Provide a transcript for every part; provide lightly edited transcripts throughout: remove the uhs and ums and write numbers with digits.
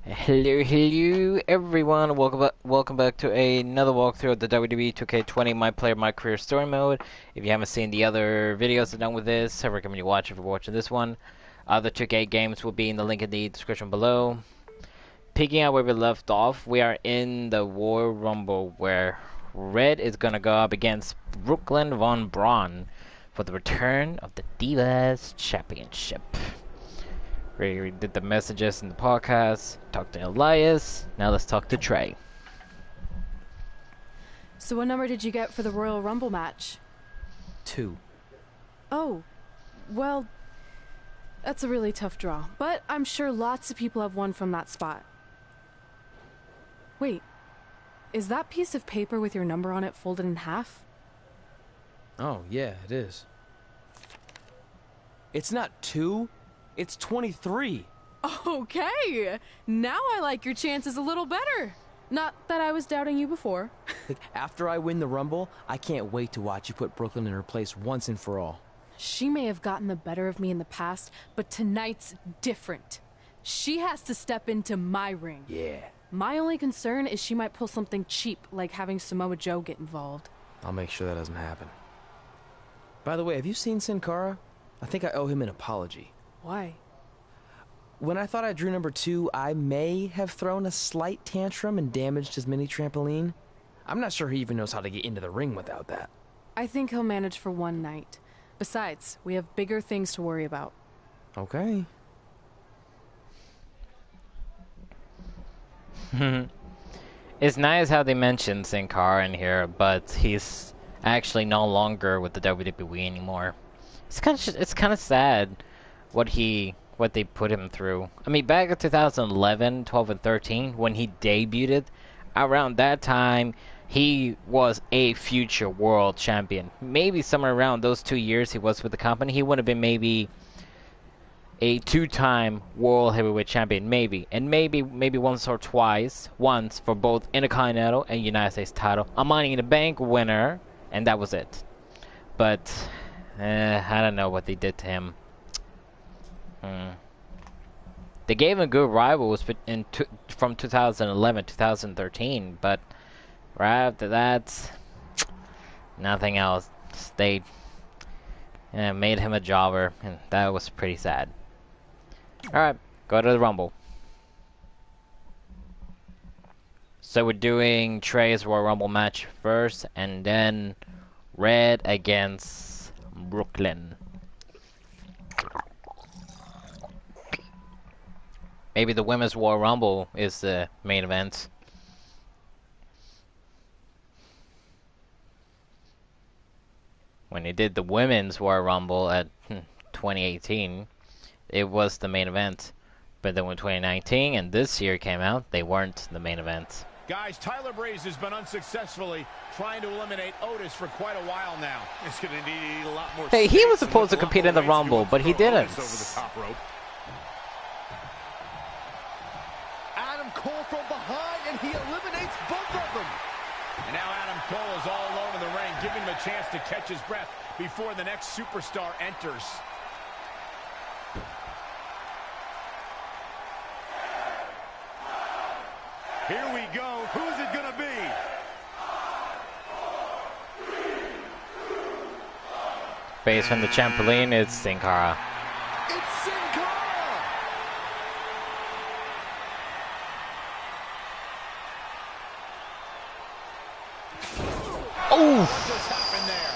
Hello everyone, welcome back to another walkthrough of the WWE 2K20 MyPlayer MyCareer story mode. If you haven't seen the other videos I've done with this, I recommend you watch if you're watching this one. Other 2K games will be in the link in the description below. Picking up where we left off, we are in the Royal Rumble where Red is gonna go up against Brooklyn Von Braun for the return of the Divas Championship. We did the messages in the podcast, talked to Elias, now let's talk to Trey. So what number did you get for the Royal Rumble match? 2. Oh, well, that's a really tough draw, but I'm sure lots of people have won from that spot. Wait, is that piece of paper with your number on it folded in half? Oh, yeah, it is. It's not 2, it's 23. Okay, now I like your chances a little better. Not that I was doubting you before. After I win the Rumble, I can't wait to watch you put Brooklyn in her place once and for all. She may have gotten the better of me in the past, but tonight's different. She has to step into my ring. Yeah. My only concern is she might pull something cheap, like having Samoa Joe get involved. I'll make sure that doesn't happen. By the way, have you seen Sin Cara? I think I owe him an apology. Why? When I thought I drew number 2, I may have thrown a slight tantrum and damaged his mini trampoline. I'm not sure he even knows how to get into the ring without that. I think he'll manage for one night. Besides, we have bigger things to worry about. Okay. It's nice how they mention Sin Cara in here, but he's actually no longer with the WWE anymore. It's kind of sad what they put him through. I mean, back in 2011, 12, and 13, when he debuted, around that time, he was a future world champion. Maybe somewhere around those 2 years he was with the company, he would have been maybe a 2-time world heavyweight champion, maybe. And maybe once or twice, once for both Intercontinental and United States title. A Money in the Bank winner, and that was it. But I don't know what they did to him. They gave him good rivals from 2011 2013, but right after that, nothing else. They made him a jobber, and that was pretty sad. Alright, go to the Rumble. So we're doing Trey's Royal Rumble match first, and then Red against Brooklyn. Maybe the Women's Royal Rumble is the main event. When they did the Women's Royal Rumble at 2018, it was the main event. But then when 2019 and this year came out, they weren't the main event. Guys, Tyler Breeze has been unsuccessfully trying to eliminate Otis for quite a while now. It's going to need a lot more. Hey, he was supposed to compete in the Rumble, but he didn't. Over the top rope. Adam Cole from behind, and he eliminates both of them. And now Adam Cole is all alone in the ring, giving him a chance to catch his breath before the next superstar enters. Here we go. Who's it going to be? Based on the trampoline, it's Sin Cara. It's Sin Cara! Oh! What just happened there?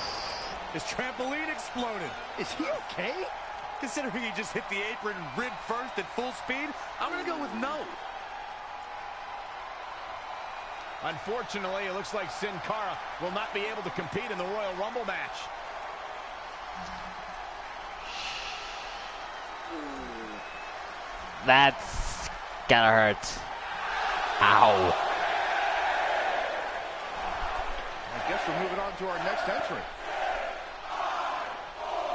His trampoline exploded. Is he okay? Considering he just hit the apron rib first at full speed, I'm going to go with no. Unfortunately, it looks like Sin Cara will not be able to compete in the Royal Rumble match. That's gotta hurt. Ow. I guess we're moving on to our next entrant.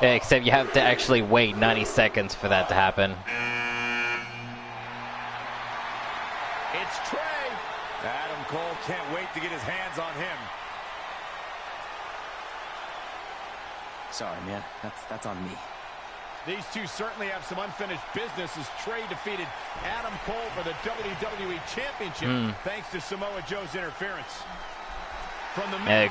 Yeah, except you have to actually wait 90 seconds for that to happen. It's Trey. Adam Cole can't wait to get his hands on him. Sorry, man. That's on me. These two certainly have some unfinished business as Trey defeated Adam Cole for the WWE Championship thanks to Samoa Joe's interference. From the Hey,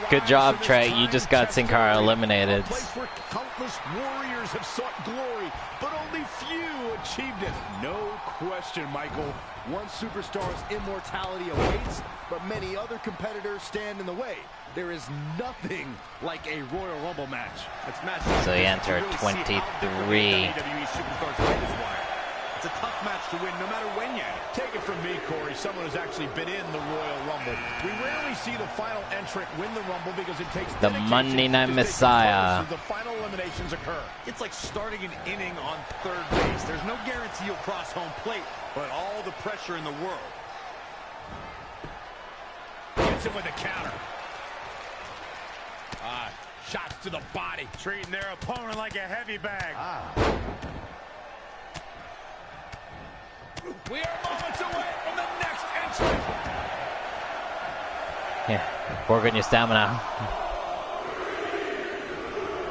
good job, Trey. You just got Sin Cara eliminated. A place where countless warriors have sought glory, but only few achieved it. No question, Michael. One superstar's immortality awaits, but many other competitors stand in the way. There is nothing like a Royal Rumble match. So he entered 23. It's a tough match to win no matter when you enter. Take it from me, Corey, someone who's actually been in the Royal Rumble. We rarely see the final entrant win the Rumble because it takes the Monday Night Messiah. the final eliminations occur. It's like starting an inning on third base. There's no guarantee you'll cross home plate, but all the pressure in the world. Gets him with a counter. Shots to the body. Treating their opponent like a heavy bag. We are moments away from the next entrant. Yeah, work on your stamina.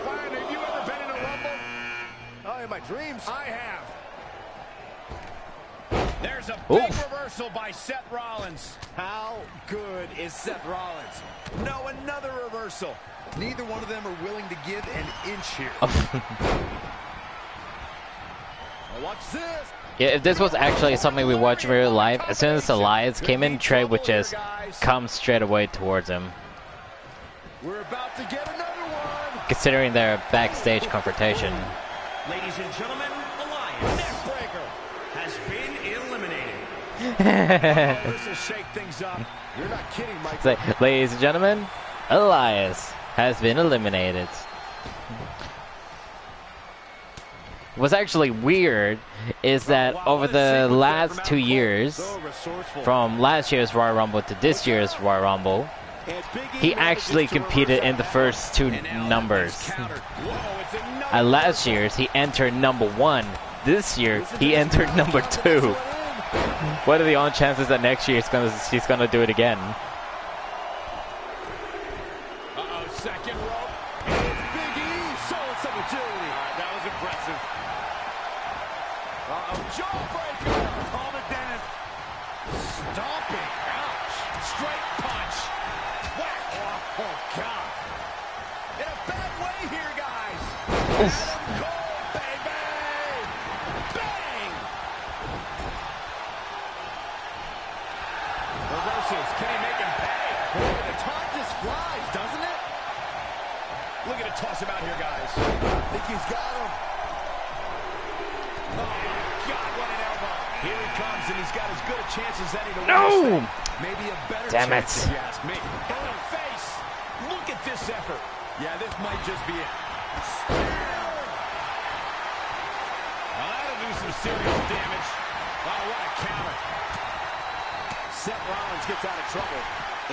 Brian, have you ever been in a Rumble? Oh, in my dreams. I have. There's a big reversal by Seth Rollins. How good is Seth Rollins? No, another reversal. Neither one of them are willing to give an inch here. Watch this. Yeah, if this was actually something we watch in real life, as soon as Elias came in, Trey would just come straight away towards him. We're about to get another one. Considering their backstage confrontation. Ladies and gentlemen, Elias Neckbreaker has been eliminated. This will shake things up. You're not kidding, Mike. Say, ladies and gentlemen, Elias has been eliminated. What's actually weird is that over the last 2 years, from last year's Royal Rumble to this year's Royal Rumble, he actually competed in the first two numbers. At last year's, he entered number 1. This year, he entered number 2. What are the odd chances that next year he's gonna do it again? Second rope. It's Big E showing some agility. That was impressive. Jawbreaker. Call it Dennis. Stomping. Ouch. Straight punch. Whack. Oh, God. In a bad way here, guys. Adam Cole, baby. Bang. Reversals. Can he make him pay? Boy, the time just flies, doesn't it? Look at it, toss him out here, guys. I think he's got him. Oh, God, what an elbow. Here he comes, and he's got as good a chance as any to win this thing. Maybe a better chance, if you ask me. In the face. Look at this effort. Yeah, this might just be it. Well, that'll do some serious damage. Oh, what a counter. Seth Rollins gets out of trouble,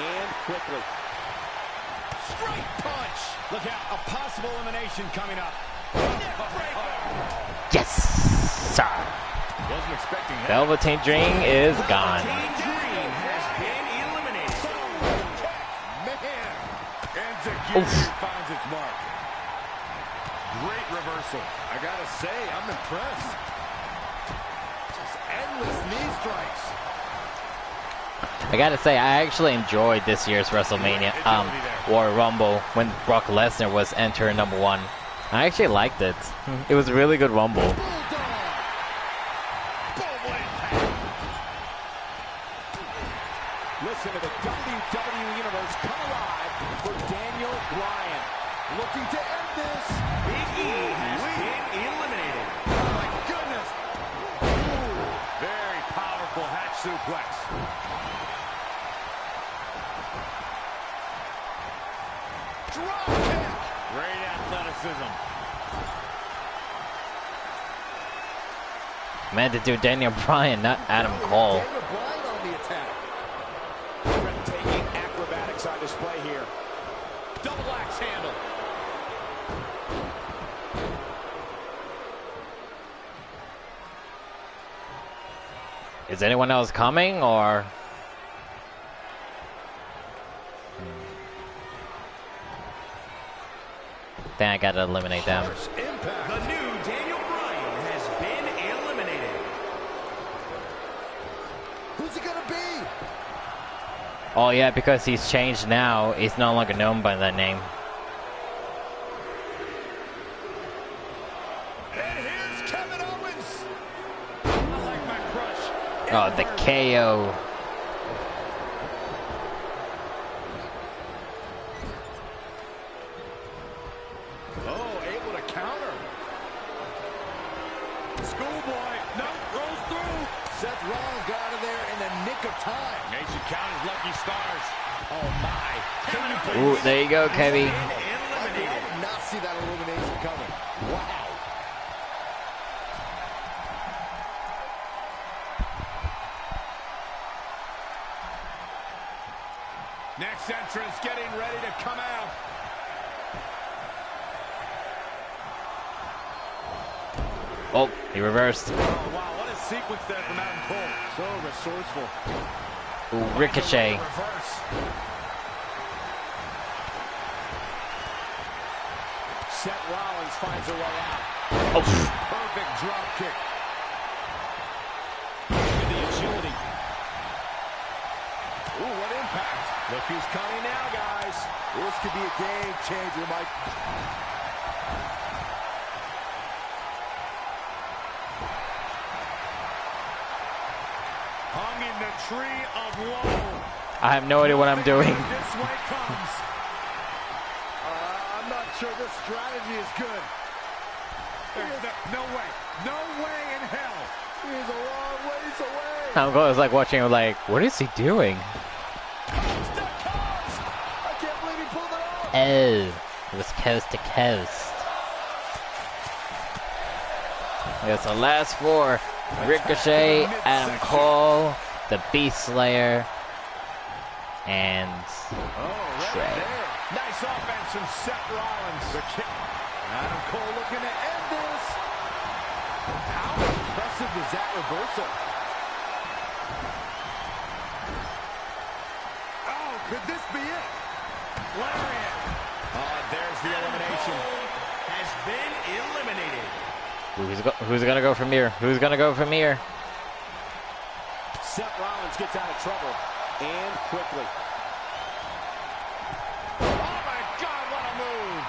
and quickly. Straight punch. Look out, a possible elimination coming up. Yes, sir. Wasn't expecting that. Velveteen Dream is gone. Dream has been eliminated. Man. Enzuigiri finds its mark. Great reversal. I gotta say, I'm impressed. Just endless knee strikes. I gotta say, I actually enjoyed this year's WrestleMania, Royal Rumble, when Brock Lesnar was entering number 1. I actually liked it. It was a really good Rumble. Listen to the WWE Universe come alive for Daniel Bryan. Looking to end this. Big E has been eliminated. Oh, my goodness. Ooh, very powerful hatch suplex. Drop kick. Great athleticism. Meant to do Daniel Bryan, not Adam Cole. Daniel Bryan on the attack. Breathtaking acrobatics on display here. Double axe handle. Is anyone else coming, or? Then I gotta eliminate them. The New Oh yeah, because he's changed now. He's no longer known by that name. And here's Kevin Owens. I like my crush. Oh, the KO. Oh, able to counter. Schoolboy. No, rolls through. Seth Rollins got out of there in the nick of time. Nation count his lucky stars. Oh, my. Can you Ooh, there you go, Kevin. I did not see that elimination coming. Wow. Next entrance getting ready to come out. Oh, he reversed. Oh, wow, what a sequence there from Adam Cole. So resourceful. Ooh, Ricochet. Reverse. Seth Rollins finds a way out. Oh, Perfect drop kick. Look at the agility. Ooh, what impact. Look who's coming now, guys. This could be a game changer, Mike. Hung in the tree of woe. I have no idea what I'm doing. This way comes. I'm not sure this strategy is good. No way. No way in hell. He's a long ways away. I was like watching him like, what is he doing? Coast to coast. I can't believe he pulled it off. Oh, it was coast to coast. It's the last four. Ricochet, Adam Cole, the Beast Slayer, and Trey. Nice offense from Seth Rollins. Adam Cole looking to end this. How impressive was that reversal? Oh, could this be it? Lariat. There's the elimination. Has been eliminated. Who's gonna go from here? Who's gonna go from here? Seth Rollins gets out of trouble, and quickly. Oh my God, what a move!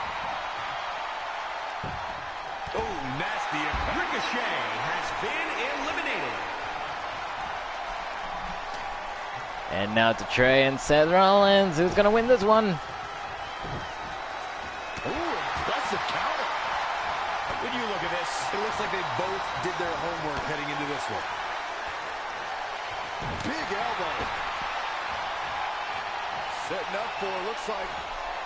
Oh, nasty. Ricochet has been eliminated. And now to Trey and Seth Rollins. Who's gonna win this one? Ooh, impressive counter. When you look at this, it looks like they both did their homework heading into this one. Big elbow. Setting up for, looks like,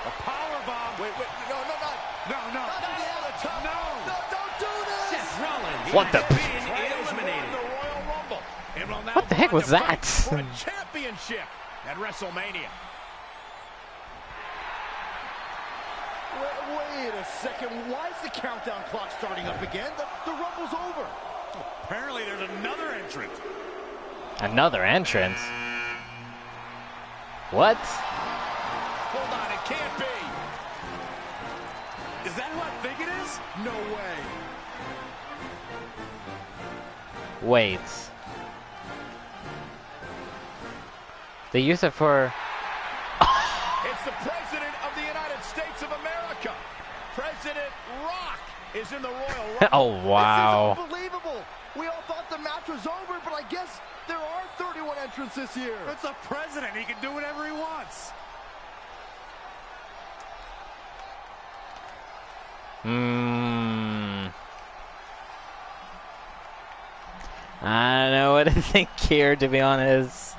a power bomb. Wait, no. No. No, don't do this. Seth Rollins What the? has been eliminated. The Royal Rumble. And will now What the heck go on was to fight that? For a championship at WrestleMania. Wait a second. Why is the countdown clock starting up again? The Rumble's over. Apparently there's another entrant. Another entrance? What? Hold on, it can't be. Is that who I think it is? No way. Wait. They use it for... It's the President of the United States of America. President Rock is in the Royal Rumble. Oh, wow. This is unbelievable. We all thought the match was over, but I guess there are 31 entrants this year. It's the President. He can do whatever he wants. I don't know what to think here, to be honest.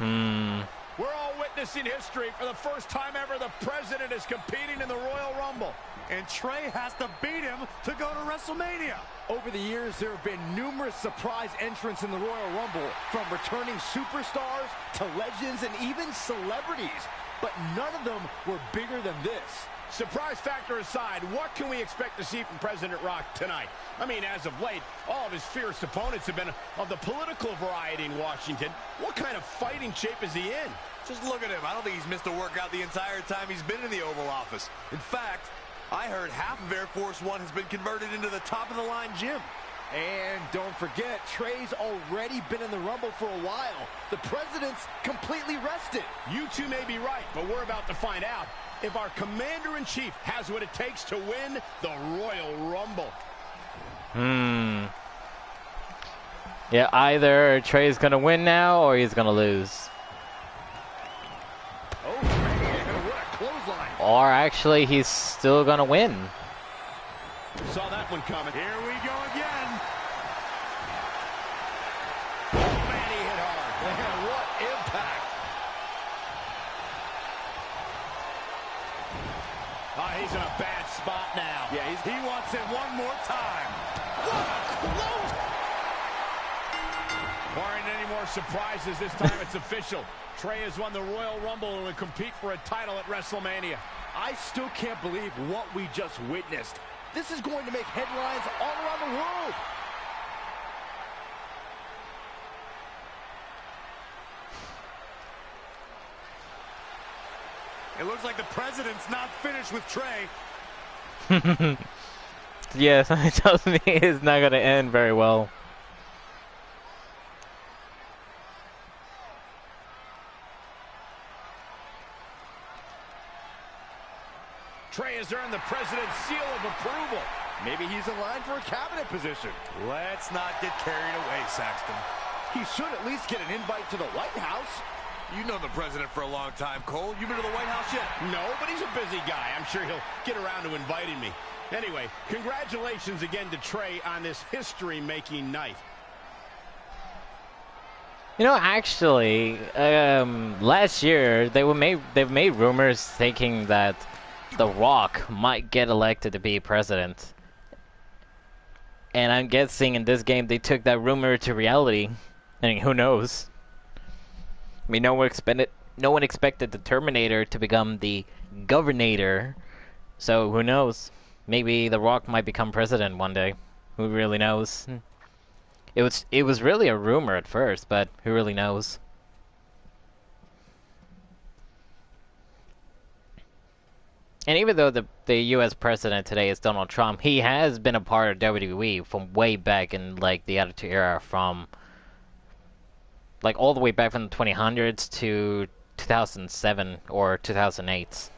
We're all witnessing history. For the first time ever, the President is competing in the Royal Rumble. And Trey has to beat him to go to WrestleMania. Over the years, there have been numerous surprise entrants in the Royal Rumble, from returning superstars to legends and even celebrities. But none of them were bigger than this. Surprise factor aside, what can we expect to see from President Rock tonight? I mean, as of late, all of his fierce opponents have been of the political variety in Washington. What kind of fighting shape is he in? Just look at him. I don't think he's missed a workout the entire time he's been in the Oval Office. In fact, I heard half of Air Force One has been converted into the top-of-the-line gym. And don't forget, Trey's already been in the Rumble for a while. The President's completely rested. You two may be right, but we're about to find out if our Commander-in-Chief has what it takes to win the Royal Rumble. Yeah, either Trey's gonna win now or he's gonna lose. Oh, man, what a clothesline. Or actually, he's still gonna win. Saw that one coming. Here we go again. Oh, man, he hit hard. Man, what impact. Oh, he's in a bad spot now. Yeah, he wants it one more time. What a close. Barring any more surprises, this time it's official. Trey has won the Royal Rumble and will compete for a title at WrestleMania. I still can't believe what we just witnessed. This is going to make headlines all around the world. It looks like the President's not finished with Trey. Yes, it tells me it's not gonna end very well. Trey has earned the President's seal of approval. Maybe he's in line for a cabinet position. Let's not get carried away, Saxton. He should at least get an invite to the White House. You know the president for a long time, Cole. You been to the White House yet? No, but he's a busy guy. I'm sure he'll get around to inviting me. Anyway, congratulations again to Trey on this history-making night. You know, actually, last year they've made rumors thinking that The Rock might get elected to be president, and I'm guessing in this game they took that rumor to reality. I mean, who knows? I mean, no one expected the Terminator to become the Governator, so who knows? Maybe The Rock might become president one day. Who really knows? It was really a rumor at first, but who really knows? And even though the U.S. president today is Donald Trump, he has been a part of WWE from way back in like the Attitude Era, from like all the way back from the 2000s to 2007 or 2008.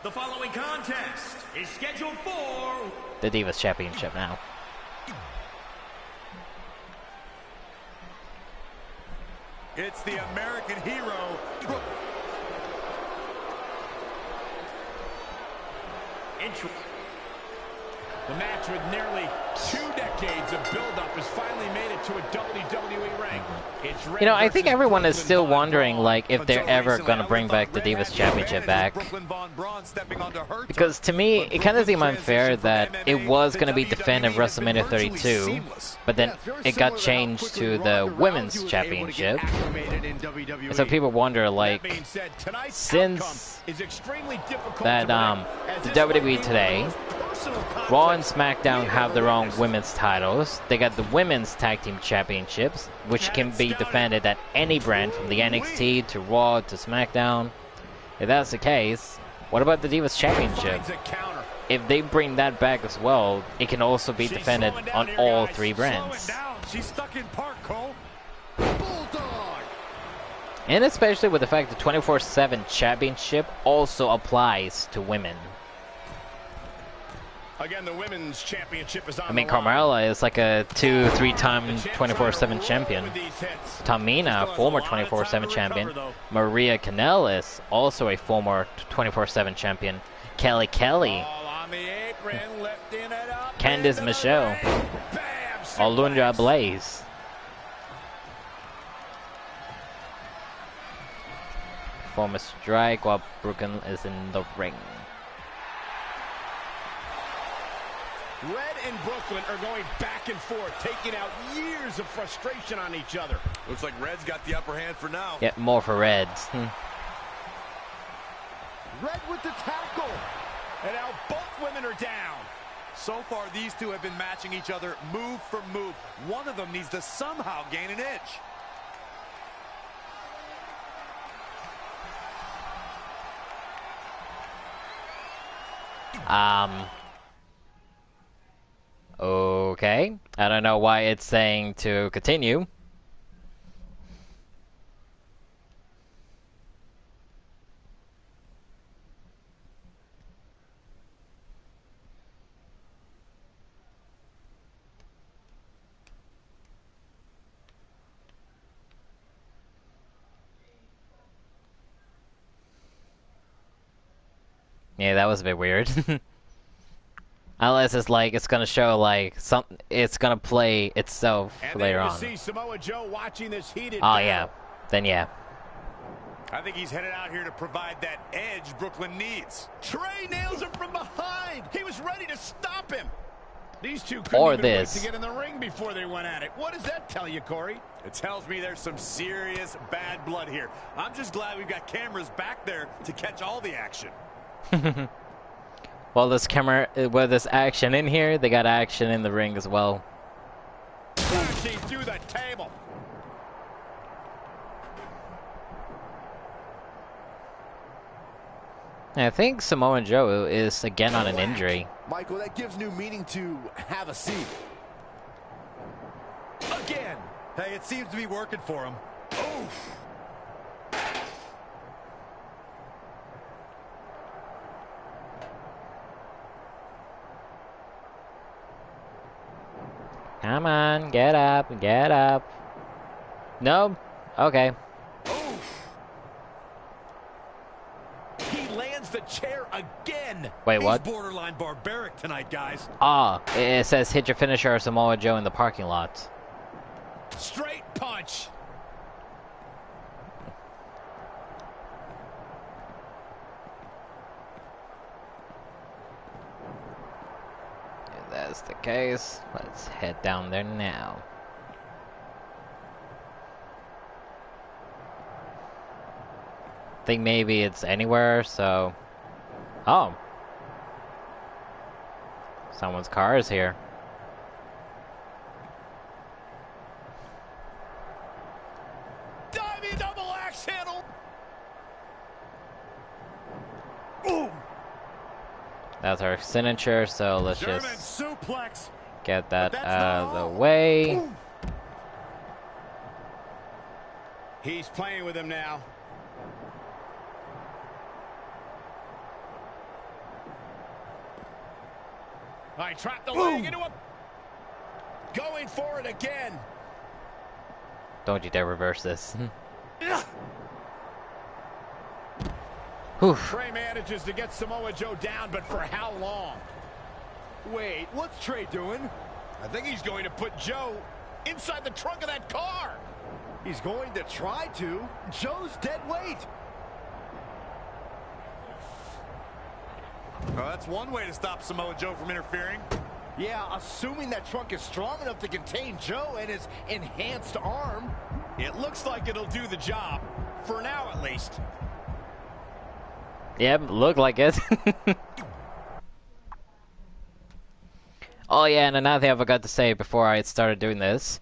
The following contest is scheduled for The Divas Championship now. It's the American hero. The match with nearly 2 decades of build-up has finally made it to a WWE ring. It's You know, I think versus everyone is Brooklyn still Von wondering, Braun. like, if they're Until ever recently, gonna I bring would've back thought the Red Divas had Championship back. Brooklyn Von Braun stepping onto her Because to me, it kind of seemed unfair that it was going to be defended at WrestleMania 32, but then it got changed to the Women's Championship. And so people wonder, like, since that the WWE today, Raw and SmackDown have their own women's titles. They got the Women's Tag Team Championships, which can be defended at any brand from the NXT to Raw to SmackDown. If that's the case, what about the Divas Championship? If they bring that back as well, it can also be defended on all 3 brands. She's stuck in park, Cole. Bulldog. And especially with the fact the 24/7 Championship also applies to women. Again, the Women's Championship is on I mean, the line. Carmella is like a 2-3-time 24/7 champion. With these hits. Tamina, former 24/7 champion. Maria Kanellis, also a former 24/7 champion. Kelly Kelly. All on the apron, lifting it up. Candice into the Michelle. ring. Bam, Alundra suplex. Blaze. Form a strike while Brooklyn is in the ring. Red and Brooklyn are going back and forth, taking out years of frustration on each other. Looks like Red's got the upper hand for now. Yet more for Reds. Red with the tackle. And now both women are down. So far, these two have been matching each other move for move. One of them needs to somehow gain an edge. Okay. I don't know why it's saying to continue. Yeah, that was a bit weird. Unless it's like it's gonna show like it's gonna play itself And later there you on. see Samoa Joe watching this heated Oh battle. yeah, then yeah. I think he's headed out here to provide that edge Brooklyn needs. Trey nails him from behind. He was ready to stop him. These two couldn't Or even wait this. to get in the ring before they went at it. What does that tell you, Corey? It tells me there's some serious bad blood here. I'm just glad we've got cameras back there to catch all the action. Well, this action in here, they got action in the ring as well. Crashing through the table. And I think Samoa Joe is again on an injury. Michael, that gives new meaning to have a seat. Again. Hey, it seems to be working for him. Oof. Come on, get up, get up. No? Okay. He lands the chair again. Wait, what? He's borderline barbaric tonight, guys. Ah, it says hit your finisher or Samoa Joe in the parking lot. Straight punch. If that's the case, let's head down there now. Think maybe it's anywhere, so... Oh. Someone's car is here. Diving double axe handle. Boom. That's our signature, so let's German just suplex. get that But that's out of not the all. way. Boom. He's playing with him now. All right, trapped the leg into him. Going for it again. Don't you dare reverse this. Whew. Trey manages to get Samoa Joe down, but for how long? Wait, what's Trey doing? I think he's going to put Joe inside the trunk of that car. He's going to try to. Joe's dead weight. Well, that's one way to stop Samoa Joe from interfering. Yeah, assuming that trunk is strong enough to contain Joe and his enhanced arm. It looks like it'll do the job, for now at least. Yep, look like it. Oh yeah, and another thing I forgot to say before I started doing this.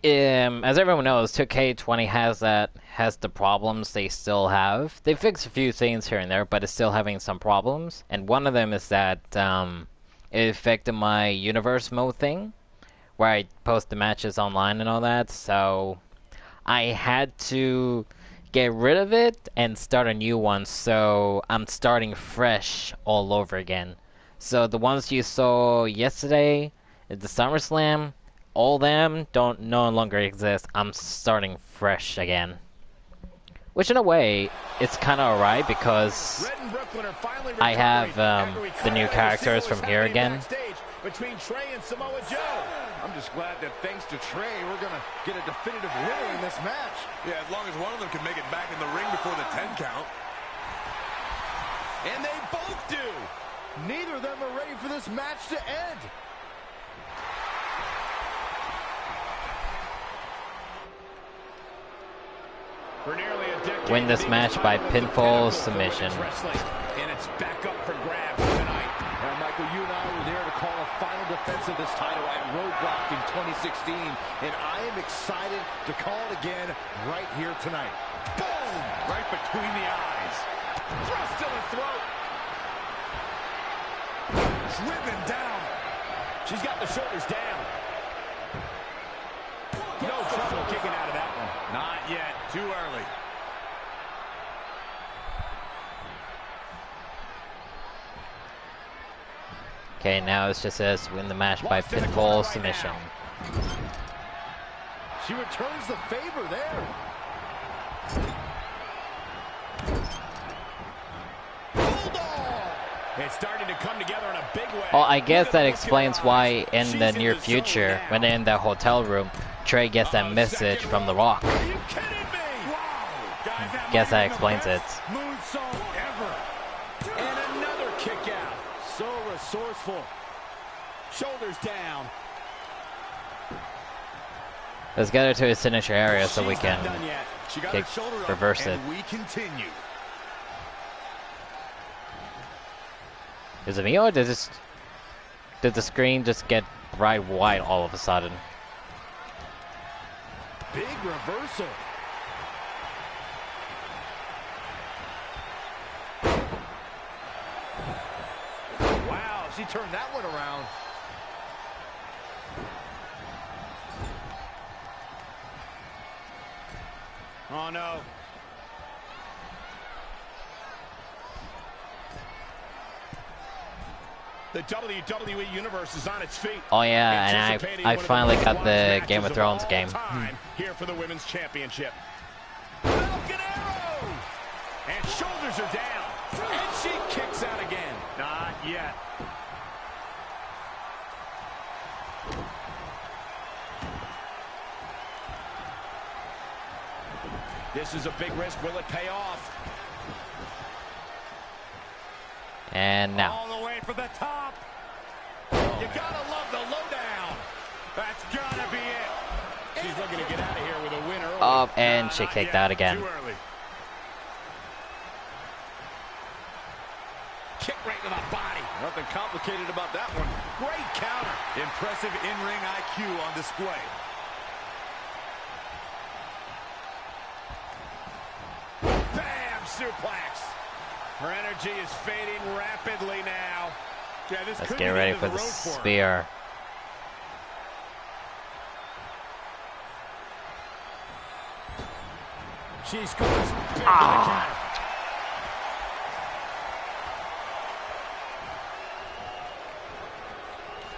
As everyone knows, 2K20 has the problems they still have. They fixed a few things here and there, but it's still having some problems. And one of them is that it affected my universe mode thing, where I post the matches online and all that. So I had to get rid of it and start a new one. So I'm starting fresh all over again. So the ones you saw yesterday at the SummerSlam, all them don't no longer exist. I'm starting fresh again. Which in a way, it's kind of alright because Red and Brooklyn are finally I have after we the new cut characters to see from what here was happening again. backstage between Trey and Samoa Joe. I'm just glad that thanks to Trey, we're going to get a definitive winner in this match. Yeah, as long as one of them can make it back in the ring before the 10 count. And they both do. Neither of them are ready for this match to end. For nearly a decade, Win this the match biggest by title was the pinfall pinnacle for submission. women's wrestling, and it's back up for grabs tonight. And Michael, you and I were there to call a final defense of this title at Roadblock in 2016, and I am excited to call it again right here tonight. Boom! Right between the eyes. Thrust to the throat. Driven down. She's got the shoulders down. No trouble kicking out of that one. Not yet. Too early. Okay, now it's just us win the match by pinfall submission. She returns the favor there. Bulldog! It's starting to come together in a big way. Oh, I guess that explains why in the near future, when they're in the hotel room, Trey gets that message from The Rock. Are you kidding me? Wow. Guys, Guess that explains it. Moonsault ever. And another kick out. So resourceful. Shoulders down. Let's get her to his signature area so we She's can not done yet. She got kick, her shoulder up, reverse it. and we continue. Is it me or did the screen just get bright white all of a sudden? Big reversal. Wow, she turned that one around. Oh, no. The WWE Universe is on its feet. Oh yeah, and I finally got the Game of Thrones game. Here for the Women's Championship. Falcon Arrow! And shoulders are down. And she kicks out again. Not yet. This is a big risk. Will it pay off? And now. All the way for the top. You gotta love the lowdown. That's gotta be it. She's looking to get out of here with a win early. Up, and she Not kicked yet. out again. Too early. Kick right to the body. Nothing complicated about that one. Great counter. Impressive in-ring IQ on display. Bam! Suplex. Her energy is fading rapidly now. Yeah, this Let's could get be ready end for of the road for her. spear. She scores big on the counter.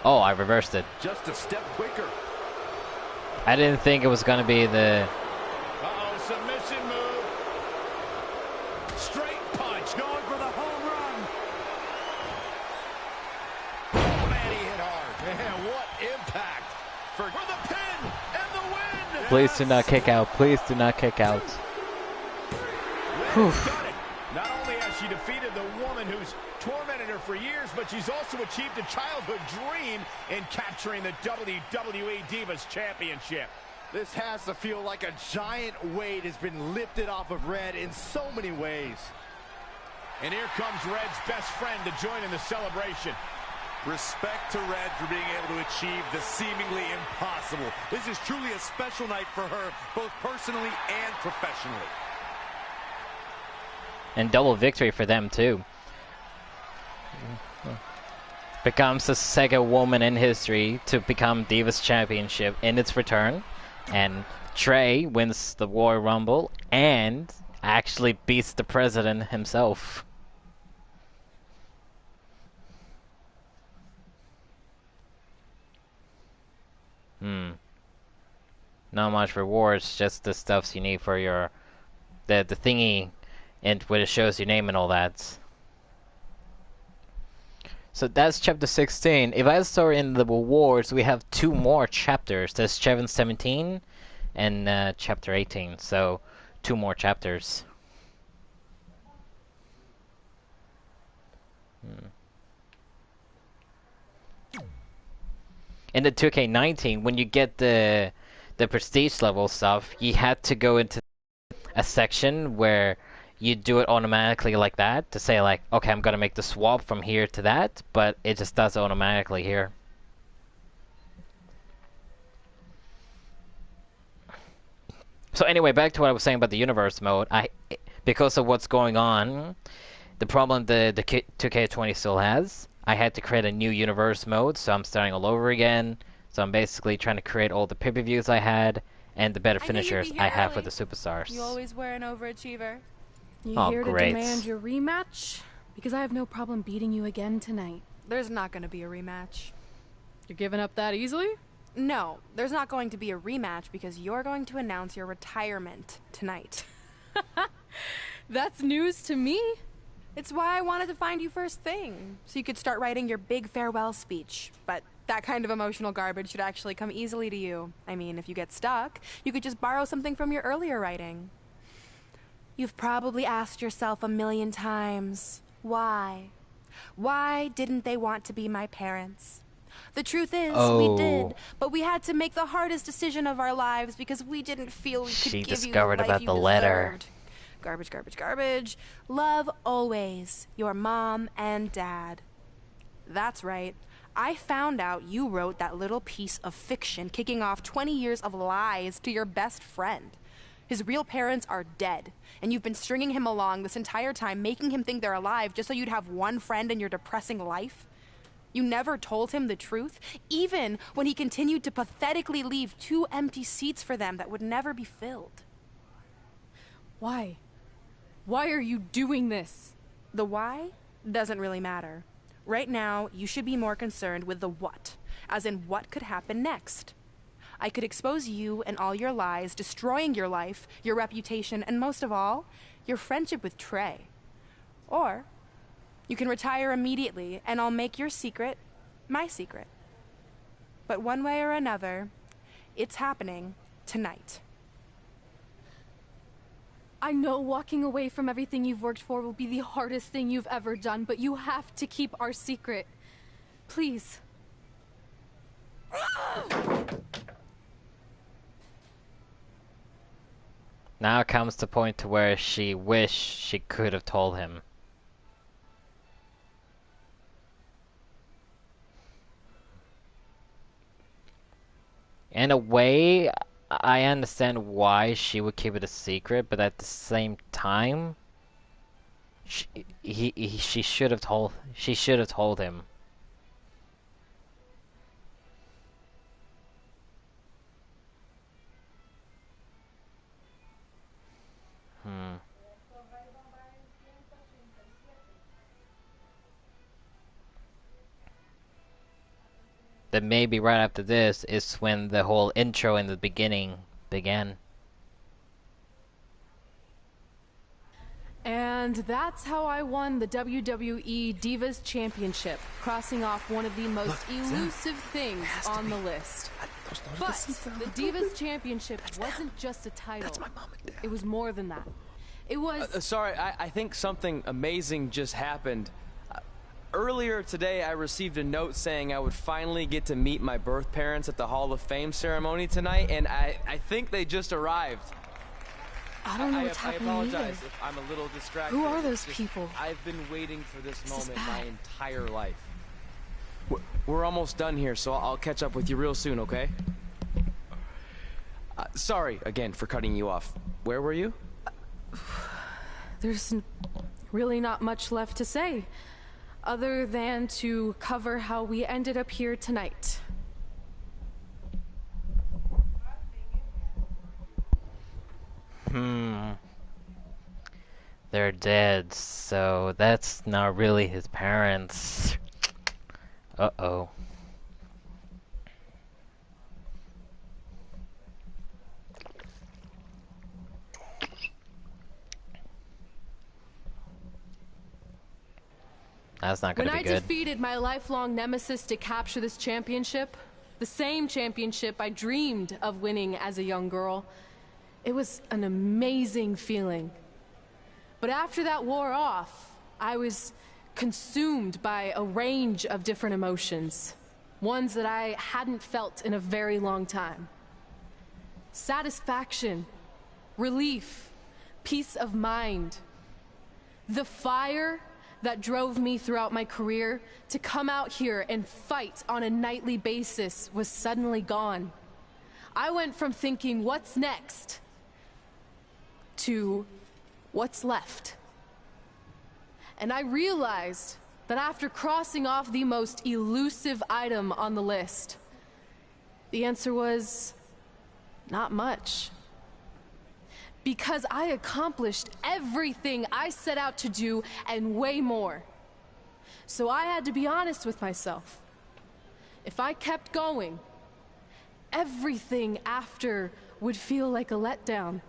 Oh, I reversed it. Just a step quicker. I didn't think it was gonna be the. Uh-oh, submission move. Straight punch. Going for the home run. Oh, man, he hit hard. Man, what impact. For the pin and the win. Please do not kick out. Please do not kick out. Red's done it. Not only has she defeated the woman who's tormented her for years, but she's also achieved a childhood dream in capturing the WWE Divas Championship. This has to feel like a giant weight has been lifted off of Red in so many ways. And here comes Red's best friend to join in the celebration. Respect to Red for being able to achieve the seemingly impossible. This is truly a special night for her, both personally and professionally. And double victory for them too. Becomes the second woman in history to become Divas Championship in its return. And Trey wins the Royal Rumble and actually beats the president himself. Not much rewards, just the stuffs you need for your the thingy and where it shows your name and all that. So that's chapter 16. If I saw in the rewards, we have two more chapters. There's chapter 17 and chapter 18. So two more chapters. In the 2K19, when you get the prestige level stuff, you had to go into a section where you do it automatically like that to say like, okay, I'm gonna make the swap from here to that, but it just does it automatically here. So anyway, back to what I was saying about the universe mode. Because of what's going on, the problem the 2K20 still has, I had to create a new universe mode, so I'm starting all over again. So I'm basically trying to create all the pay-per-views I had and the better I knew you'd finishers be here I have early. with the superstars. You always were an overachiever. You Oh, here to great. demand your rematch? Because I have no problem beating you again tonight. There's not going to be a rematch. You're giving up that easily? No, there's not going to be a rematch because you're going to announce your retirement tonight. That's news to me. It's why I wanted to find you first thing, so you could start writing your big farewell speech. But that kind of emotional garbage should actually come easily to you. I mean, if you get stuck, you could just borrow something from your earlier writing. You've probably asked yourself a million times, why? Why didn't they want to be my parents? The truth is, we did, but we had to make the hardest decision of our lives because we didn't feel we could She give you the discovered life about you the letter. deserved. Garbage, garbage, garbage. Love always your mom and dad. That's right. I found out you wrote that little piece of fiction kicking off 20 years of lies to your best friend. His real parents are dead, and you've been stringing him along this entire time, making him think they're alive just so you'd have one friend in your depressing life. You never told him the truth, even when he continued to pathetically leave 2 empty seats for them that would never be filled. Why? Why are you doing this? The why doesn't really matter. Right now, you should be more concerned with the what, as in what could happen next. I could expose you and all your lies, destroying your life, your reputation, and most of all, your friendship with Trey. Or you can retire immediately, and I'll make your secret my secret. But one way or another, it's happening tonight. I know walking away from everything you've worked for will be the hardest thing you've ever done, but you have to keep our secret. Please. Now comes the point to where she wished she could have told him. In a way, I understand why she would keep it a secret, but at the same time, she should have told him. Then maybe right after this is when the whole intro in the beginning began. And that's how I won the WWE Divas Championship, crossing off one of the most elusive things on the list. But the Divas Championship wasn't just a title. It was more than that. It was... Sorry, I think something amazing just happened. Earlier today, I received a note saying I would finally get to meet my birth parents at the Hall of Fame ceremony tonight, and I think they just arrived. I don't know what's happening I apologize either. if I'm a little distracted. Who are those It's just, people? I've been waiting for this This is moment my bad. entire life. We're almost done here, so I'll catch up with you real soon, okay? Sorry, again, for cutting you off. Where were you? There's really not much left to say, other than to cover how we ended up here tonight. They're dead, so that's not really his parents. Uh-oh. That's not When gonna I be good. defeated my lifelong nemesis to capture this championship, the same championship I dreamed of winning as a young girl, it was an amazing feeling. But after that wore off, I was consumed by a range of different emotions, ones that I hadn't felt in a very long time. Satisfaction, relief, peace of mind. The fire that drove me throughout my career to come out here and fight on a nightly basis was suddenly gone. I went from thinking, what's next, to what's left. And I realized that after crossing off the most elusive item on the list, the answer was not much. Because I accomplished everything I set out to do and way more. So I had to be honest with myself. If I kept going, everything after would feel like a letdown.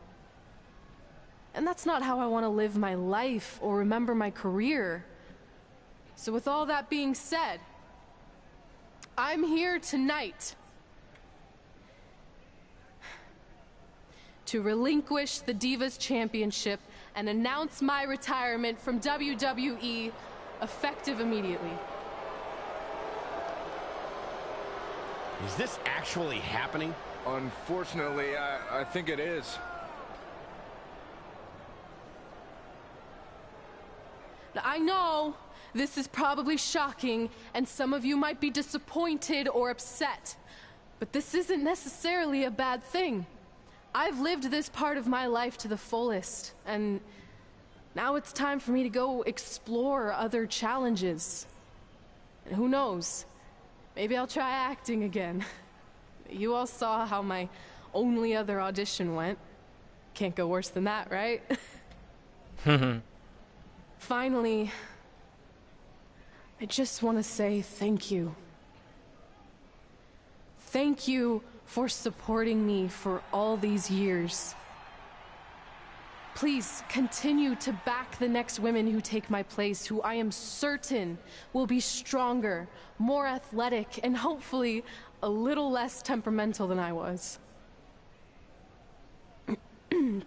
And that's not how I want to live my life or remember my career. So with all that being said, I'm here tonight to relinquish the Divas Championship and announce my retirement from WWE, effective immediately. Is this actually happening? Unfortunately, I think it is. Now, I know this is probably shocking, and some of you might be disappointed or upset, but this isn't necessarily a bad thing. I've lived this part of my life to the fullest, and now it's time for me to go explore other challenges. And who knows? Maybe I'll try acting again. You all saw how my only other audition went. Can't go worse than that, right? Finally, I just want to say thank you. Thank you for supporting me for all these years. Please continue to back the next women who take my place, who I am certain will be stronger, more athletic, and hopefully a little less temperamental than I was.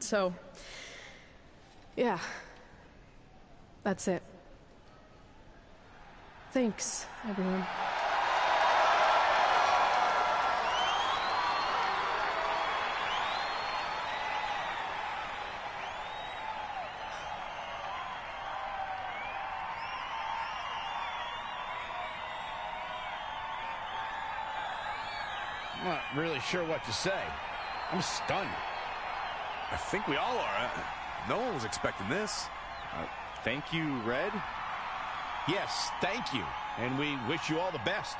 So, yeah, that's it. Thanks, everyone. I'm not really sure what to say. I'm stunned. I think we all are. No one was expecting this. Thank you, Red. Yes, thank you. And we wish you all the best.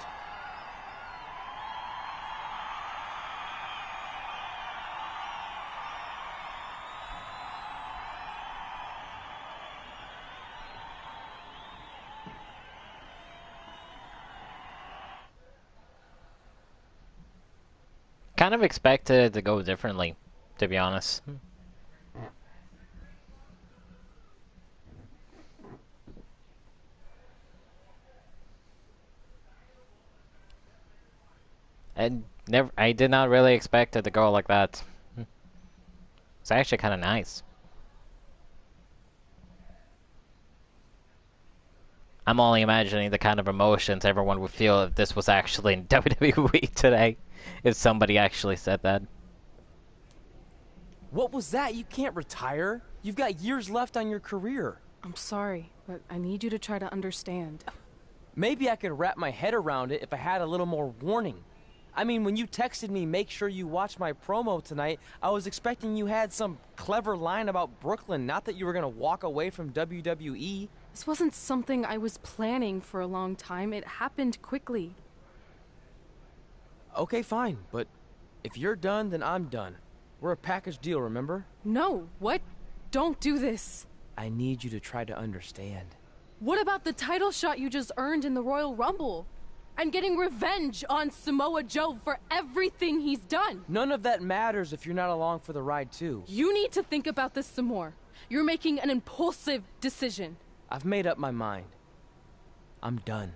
Kind of expected it to go differently, to be honest. I did not really expect it to go like that. It's actually kind of nice. I'm only imagining the kind of emotions everyone would feel if this was actually in WWE today. If somebody actually said that. What was that? You can't retire. You've got years left on your career. I'm sorry, but I need you to try to understand. Maybe I could wrap my head around it if I had a little more warning. I mean, when you texted me, make sure you watch my promo tonight, I was expecting you had some clever line about Brooklyn, not that you were going to walk away from WWE. This wasn't something I was planning for a long time. It happened quickly. Okay, fine, but if you're done, then I'm done. We're a package deal, remember? No, what? Don't do this. I need you to try to understand. What about the title shot you just earned in the Royal Rumble? And getting revenge on Samoa Joe for everything he's done. None of that matters if you're not along for the ride, too. You need to think about this some more. You're making an impulsive decision. I've made up my mind. I'm done.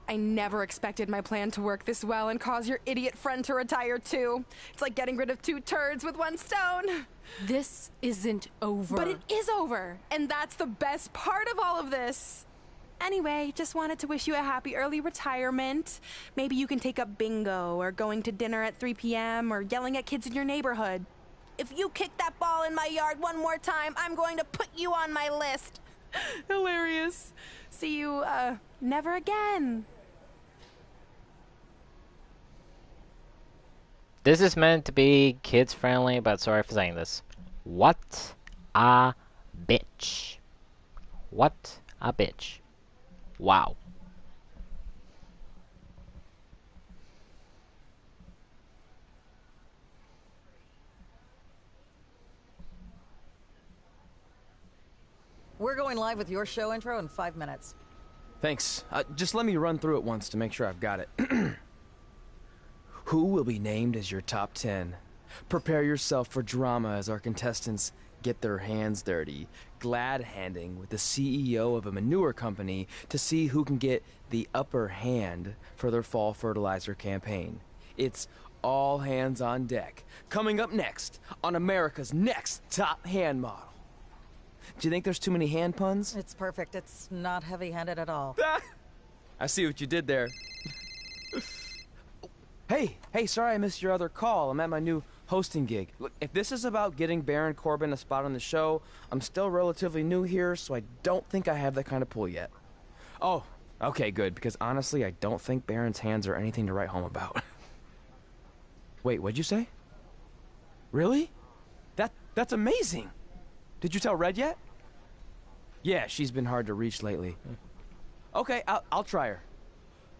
I never expected my plan to work this well and cause your idiot friend to retire too. It's like getting rid of two turds with one stone. This isn't over. But it is over, and that's the best part of all of this. Anyway, just wanted to wish you a happy early retirement. Maybe you can take up bingo or going to dinner at 3 p.m. or yelling at kids in your neighborhood. If you kick that ball in my yard one more time, I'm going to put you on my list. Hilarious. See you, never again. This is meant to be kids friendly, but sorry for saying this. What a bitch. What a bitch. Wow. We're going live with your show intro in 5 minutes. Thanks. Just let me run through it once to make sure I've got it. Who will be named as your top 10? Prepare yourself for drama as our contestants get their hands dirty, glad-handing with the CEO of a manure company to see who can get the upper hand for their fall fertilizer campaign. It's all hands on deck. Coming up next on America's Next Top Hand Model. Do you think there's too many hand puns? It's perfect. It's not heavy-handed at all. I see what you did there. Hey, sorry I missed your other call. I'm at my new hosting gig. Look, if this is about getting Baron Corbin a spot on the show, I'm still relatively new here, so I don't think I have that kind of pull yet. Oh, okay, good, because honestly, I don't think Baron's hands are anything to write home about. Wait, what'd you say? Really? That's amazing! Did you tell Red yet? Yeah, she's been hard to reach lately. Okay, I'll try her.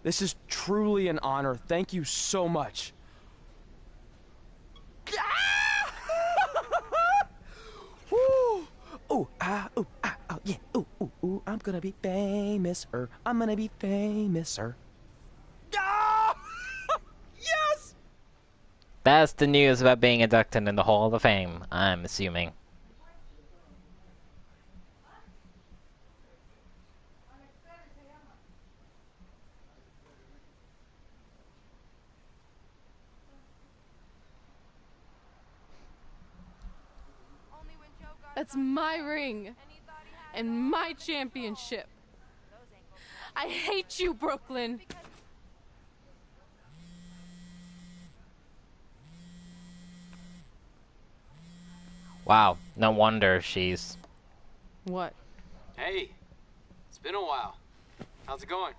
This is truly an honor. Thank you so much. Ooh, yeah. Ooh, I'm gonna be famous, I'm gonna be famous, Yes! That's the news about being inducted in the Hall of Fame, I'm assuming. That's my ring. And my championship. I hate you, Brooklyn. Wow, no wonder she's... What? Hey, it's been a while. How's it going?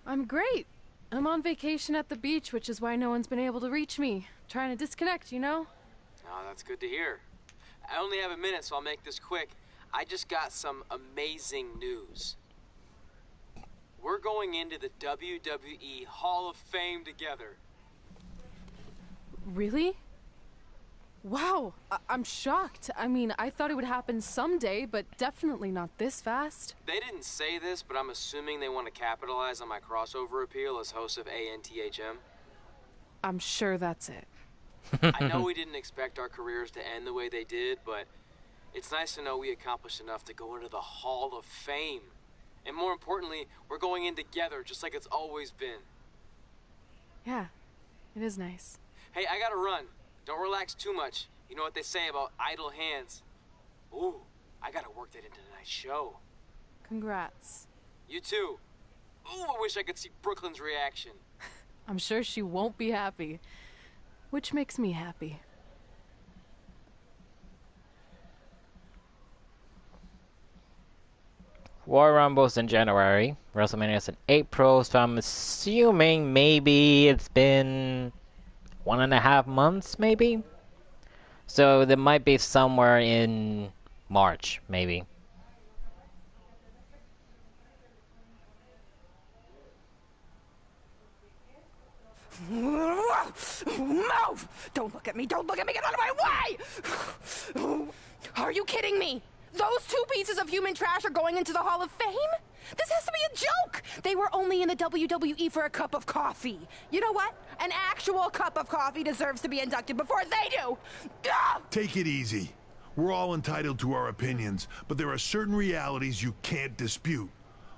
I'm great. I'm on vacation at the beach, which is why no one's been able to reach me. Trying to disconnect, you know? Oh, that's good to hear. I only have a minute, so I'll make this quick. I just got some amazing news. We're going into the WWE Hall of Fame together. Really? Wow, I'm shocked. I mean, I thought it would happen someday, but definitely not this fast. They didn't say this, but I'm assuming they want to capitalize on my crossover appeal as host of ANTHM. I'm sure that's it. I know we didn't expect our careers to end the way they did, but it's nice to know we accomplished enough to go into the Hall of Fame. And more importantly, we're going in together, just like it's always been. Yeah, it is nice. Hey, I gotta run. Don't relax too much. You know what they say about idle hands. Ooh, I gotta work that into tonight's show. Congrats. You too. Ooh, I wish I could see Brooklyn's reaction. I'm sure she won't be happy. Which makes me happy. Royal Rumble's in January, WrestleMania's in April, so I'm assuming maybe it's been 1.5 months, maybe? So there might be somewhere in March, maybe. Move! Don't look at me! Don't look at me! Get out of my way! Are you kidding me? Those two pieces of human trash are going into the Hall of Fame? This has to be a joke! They were only in the WWE for a cup of coffee. You know what? An actual cup of coffee deserves to be inducted before they do! Ugh! Take it easy. We're all entitled to our opinions, but there are certain realities you can't dispute.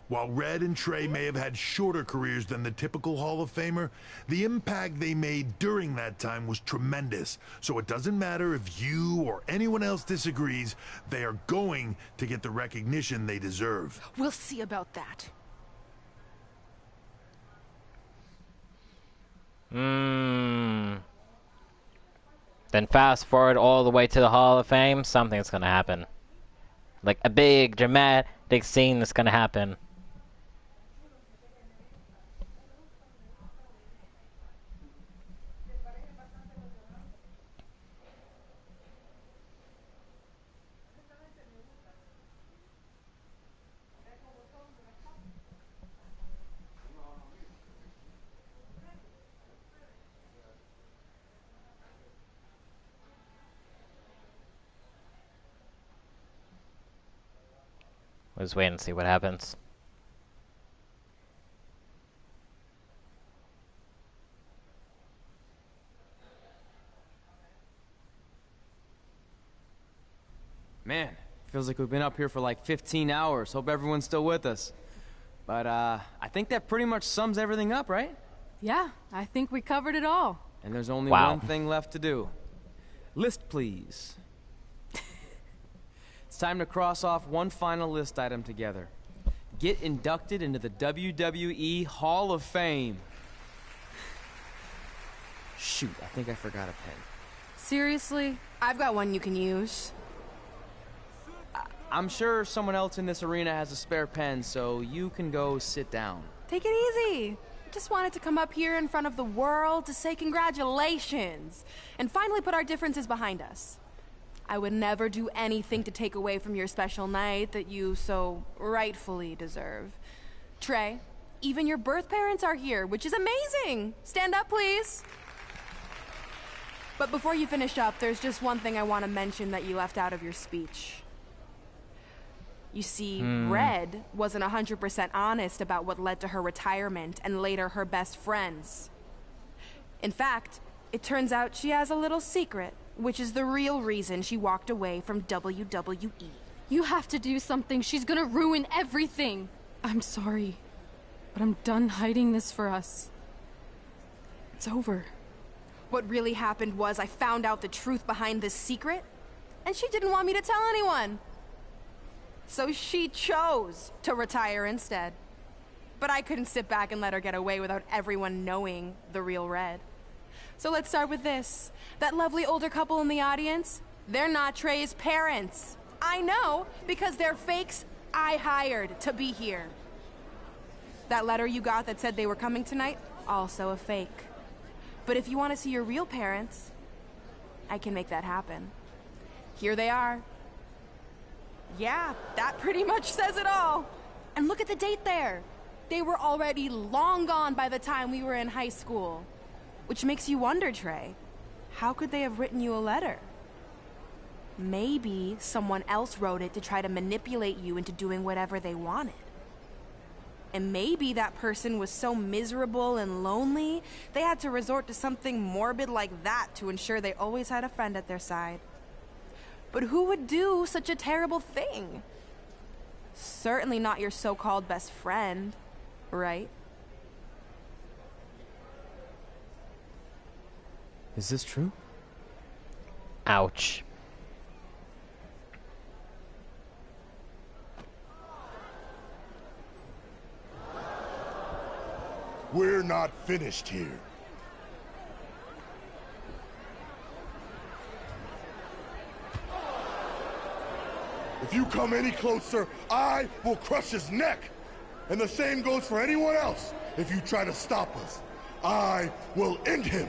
While Red and Trey may have had shorter careers than the typical Hall of Famer, the impact they made during that time was tremendous. So it doesn't matter if you or anyone else disagrees, they are going to get the recognition they deserve. We'll see about that. Then fast forward all the way to the Hall of Fame, something's gonna happen. Like a big dramatic scene that's gonna happen. We'll just wait and see what happens. Man, feels like we've been up here for like 15 hours. Hope everyone's still with us. But I think that pretty much sums everything up, right? Yeah, I think we covered it all. And there's only Wow. one thing left to do. List, please. It's time to cross off one final list item together. Get inducted into the WWE Hall of Fame. Shoot, I think I forgot a pen. Seriously? I've got one you can use. I'm sure someone else in this arena has a spare pen, so you can go sit down. Take it easy. I just wanted to come up here in front of the world to say congratulations and finally put our differences behind us. I would never do anything to take away from your special night that you so rightfully deserve. Trey, even your birth parents are here, which is amazing. Stand up, please. But before you finish up, there's just one thing I want to mention that you left out of your speech. You see, Red wasn't 100% honest about what led to her retirement and later her best friends. In fact, it turns out she has a little secret, which is the real reason she walked away from WWE. You have to do something. She's gonna ruin everything. I'm sorry, but I'm done hiding this for us. It's over. What really happened was I found out the truth behind this secret, and she didn't want me to tell anyone. So she chose to retire instead. But I couldn't sit back and let her get away without everyone knowing the real Red. So let's start with this. That lovely older couple in the audience, they're not Trey's parents. I know, because they're fakes I hired to be here. That letter you got that said they were coming tonight, also a fake. But if you want to see your real parents, I can make that happen. Here they are. Yeah, that pretty much says it all. And look at the date there. They were already long gone by the time we were in high school. Which makes you wonder, Trey, how could they have written you a letter? Maybe someone else wrote it to try to manipulate you into doing whatever they wanted. And maybe that person was so miserable and lonely, they had to resort to something morbid like that to ensure they always had a friend at their side. But who would do such a terrible thing? Certainly not your so-called best friend, right? Is this true? Ouch. We're not finished here. If you come any closer, I will crush his neck. And the same goes for anyone else. If you try to stop us, I will end him.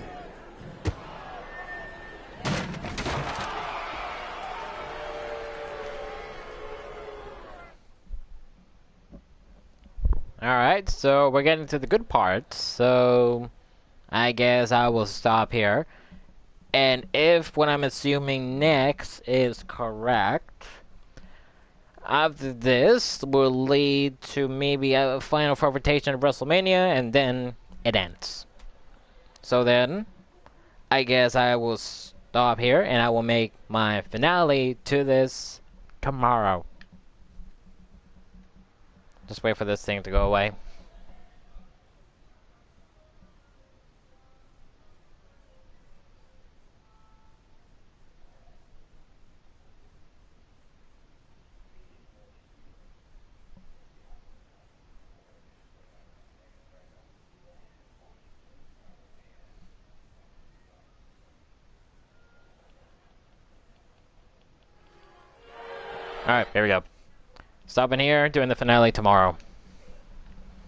Alright, so we're getting to the good part, so I guess I will stop here. And if what I'm assuming next is correct, after this will lead to maybe a final confrontation at WrestleMania, and then it ends. So then, I guess I will stop here, and I will make my finale to this tomorrow. Just wait for this thing to go away. Alright, here we go. Stopping here, doing the finale tomorrow.